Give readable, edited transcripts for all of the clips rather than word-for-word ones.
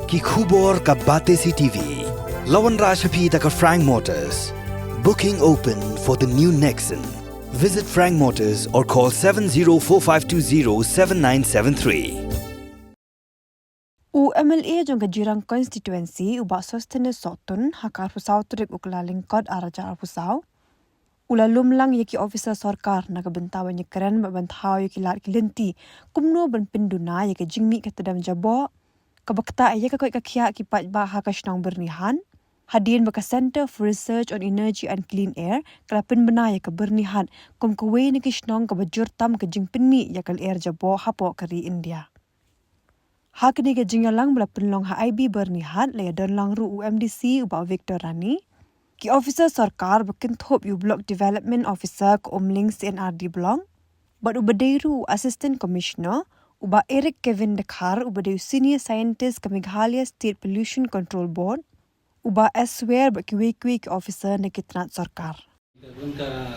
ki khubor ka bate CTV. Lawan Rashaphi taka Frank Motors. Booking open for the new Nexon. Visit Frank Motors or call 7045207973. UMLA jong Kajirang constituency ubak Sostenes Sotun hakar pusau trik ukla lingkod arajar pusau. Ula lumlang yaki officer sarkar naga bentawa nyekeren babantau yaki lar kilenti kumno ban penduna yaki jingmi katadam jabo. Kabakta yaki kakoi kakia kipat ba hakashnang bernihan. Hadirin baka Center for Research on Energy and Clean Air kelapin bena yaki bernihan kum kuwe ni kishnang kabajurtam kajing penmi yakal air jabo hapo kari India. Hak ni ke jingalang bela penlong HIB bernihat laya donlang ru UMDC ubah Victor Rani. Ki officer sarkar bekin thop yu block development officer ke Omling CNRD Blong. But ubadeiru assistant commissioner ubah Eric Kevin Dekhar ubadeiru senior scientist ke Meghalaya State Pollution Control Board. Ubah Aswear bekiwe ki officer ne kitnat sarkar. Unka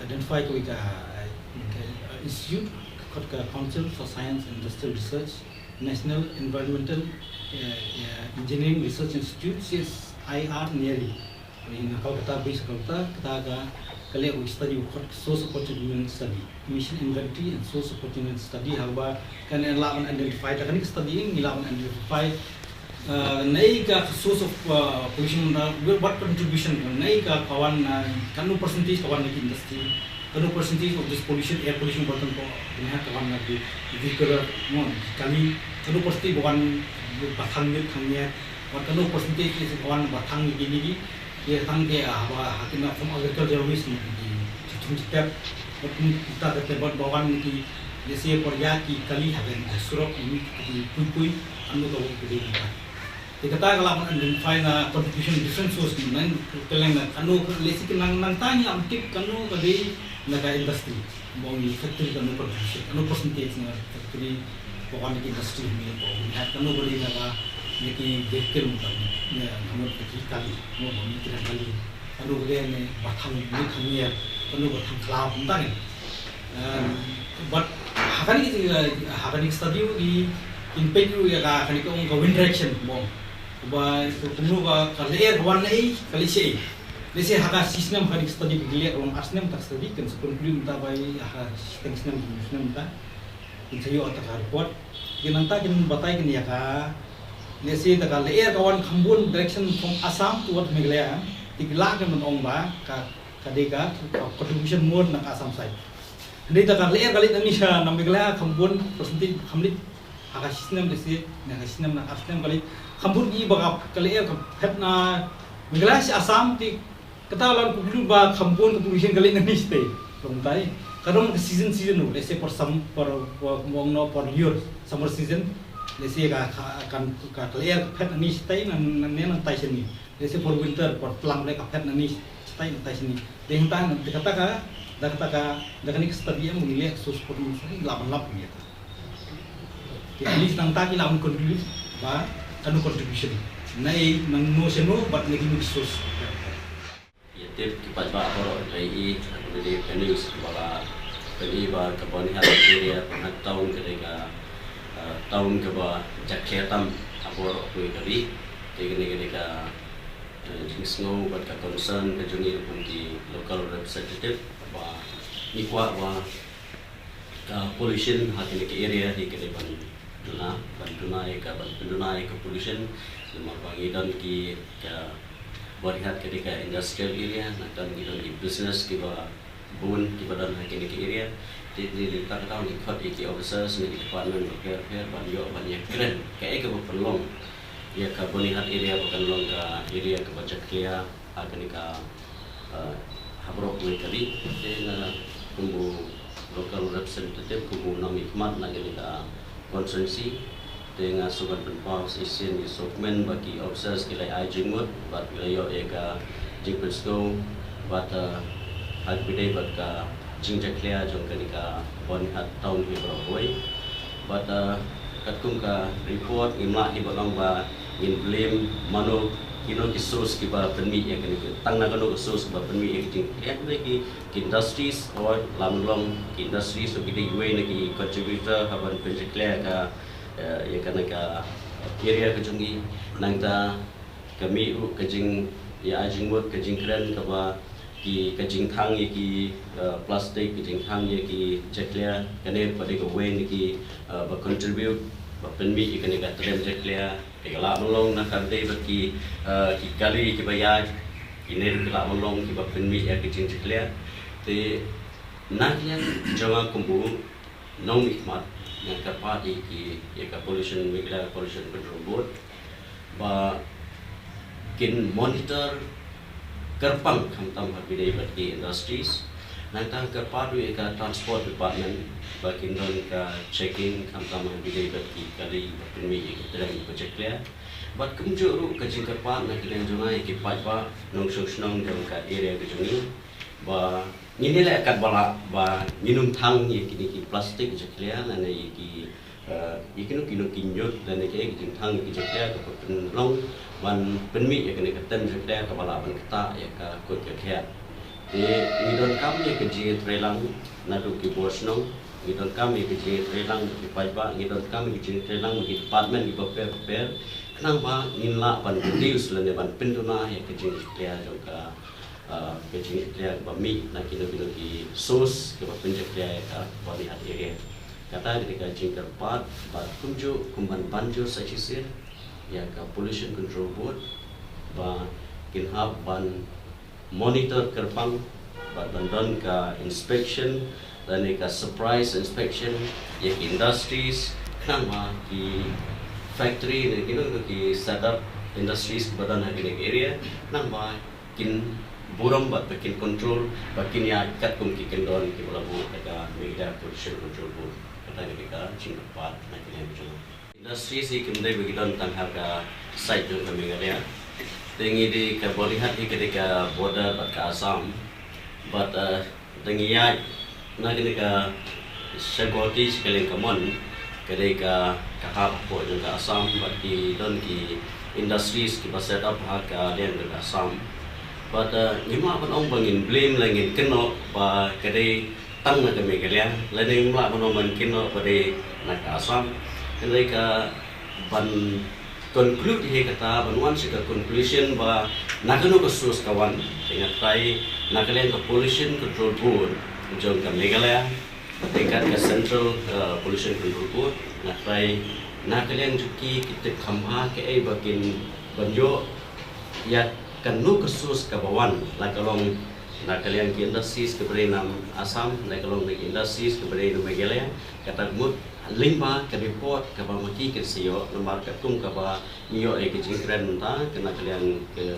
identify ko ika institute ka Council for Science and Industrial Research, National Environmental Engineering Research Institute, CSIR nearly. In Kolkata, base Kolkata, Kataga, Kalea study source opportunity study, mission inventory and source opportunity study. However, can allow identify technical studying, allow identify naika source of pollution, what contribution naika kawan kanu percentage kawan di industry. Kanu percentage of this pollution, air pollution bottom ko nihat kawan lagi vehicular mon kali kanu percentage kawan batang ni thangnya or kanu percentage is kawan batang ni gini ye tang ke apa hakina from agriculture waste ni chungstep kita kata bawan ni jese porya ki kali hagen surok ni pui anu to gede ni kita kalau identify na contribution different source ni nang teleng na anu lesi nang tanya amtip kanu kali naga industry bongi factory kanu production kanu percentage na factory pokok ni industry ni po lihat kanu beli naga ni vehicle mutan ni kanu kali mo bongi kira kali kanu beli ni batang ni kania kanu batang cloud mutan but hakani study di impact ya kani ko wind direction bong ba kunu ba kalier warnai kali sei lesi haka sistem kali study begilier on asnem tak study kan conclude ta bai ha sistem ta insayo atak report kinanta kin batai kin ya ka lesi ta kalier kawan khambun direction from Assam toward Meghalaya tigla kan ong ba ka kadega contribution more nak Assam side hindi ta kalier kali ni sa na Meghalaya khambun percentage khamlit haka sistem lesi na sistem na asnem kali khambun gi bagap kali ka phet na Meghalaya si Assam ti katalan puglu ba khambun ka pollution kali na niste romtai kadang season no let's say for some for mong no for year summer season let's say ka kali ka phet na niste nan nan tai sini let's say for winter for plum like ka phet na niste tai sini deng tan kata ka da kanik study mo nile so sport mo sa laban lap ni at least nang taki laban contribute ba kanu contribution nai nang no seno bat lagi nusus ya tip kipat ba boro lai jadi penis bala peni ba kaboni hal area na tahun ketika tahun ke ba jaketam abor ku kali ketika snow bat ka concern ke juni pun di local representative ba ikwa ba pollution hakini ke area di kedepan Banduna eka pollution semua bangidan ki berihat ketika industrial area nakkan gidan di business ki ba bun ki badan hakini ke area di tak tahu ni khot ki officers ni department of care banyo banyak keren kayak ke perlong ya ka berihat area bukan long ka area ke bajak kia hakini ka habrok ni kali dengan kumbu local representative kumbu nami khmat na ketika konsensi dengan sobat berpaus isin di sokmen bagi officers kilai ajingmut bat wilayo eka jingpensko bat hagbide bat ka jingjaklia jong kenika bon hat tahun hi beroi bat katkum ka report imla hi bolong ba in blame mano kino kisos ki ba penmi ya kenika tangna kano kisos ba penmi ya jing lagi industries or lamlong industries so kita gue lagi contributor haban penjeklia ka ya kana ka area kejungi nangta kami kejing ya ajing mut kejing keren kaba ki kejing thang ye ki plastic kejing thang ye ki jeklia kane pada ko wen ki ba contribute ba penmi ikane ka trem jeklia ikala melong na karte ba ki kali ki bayar ini ikala melong ki ba penmi ya kejing jeklia te naknya jangan kumbu nong ikmat yang kapat ki ya ka pollution migla pollution control board ba kin monitor kerpang kamtam habidai bagi industries nantang kerpadu ka transport department bagi non ka checking kamtam habidai bagi kali permi dalam project clear bat kumjuru ka jingkerpa na kiden jungai ki paipa nong susnong dalam ka area kejungi ba ini le kat bala ba minum thang ye kini ki plastik je clear na ne ki ikinu kinyut dan ke jing thang ki je clear ka pen long ban penmi ya kene keten je clear ka bala ban kata ya ka kot ke khat ni don kam ye ke je trelang na du ki bosno ni don kam ye ke je trelang ki paipa ni don kam ye je trelang ki department ki paper kenang ba nginla ban reduce le ban penduna ya ke je clear jo ka kecil clear bami nak kilo ki sos ke penjak clear ka bani area kata ketika jingkar part bat kunju kumban banjo sachisir ya ka pollution control board ba kinhab ban monitor kerpang bat dan ka inspection dan ka surprise inspection ya industries nama ki factory ne kilo ki startup industries badan hadirin area nama kin buram bat bikin control bakin ya kat kum ki kendon ki bola bu ka media pollution control board kata ketika cingkat nak kena berjumpa industri si kemudian begitu tentang harga site yang kami lihat tinggi di kebolihat di ketika border bat ke Assam bat tinggi ya nak ketika security sekali kemon ketika kahap po yang ke Assam bat ki don ki industries ki set up harga yang ke Assam but lima orang bangin blame langin kena ba kadai tang na kami kalian lain lima orang bangin kena pada nak Assam mereka ban conclude he kata banuan sih ke conclusion ba nak kena khusus kawan dengan try nak kalian ke pollution control board jom kami kalian tingkat ke central pollution control board nak try nak kalian juki kita khamha ke bakin banjo ya kanu khusus kabawan like along nak kalian ke industries ke berenam Assam like along ke industries ke berenam Meghalaya kata mut lima ke report ke bamaki ke sio nomor katung ke ba nio ke jingkren menta kena kalian ke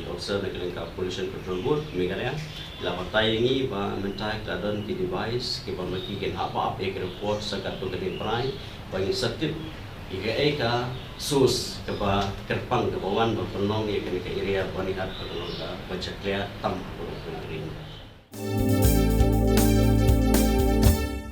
officer nak kalian ke pollution control board Meghalaya la patai ini ba menta kadon ki device ke bamaki ke apa ke report sakat tu ke prai bagi setip ika sus keba kerpang kebawan berpenong ya ke area banihat berpenong ke baca clear tam berpenong.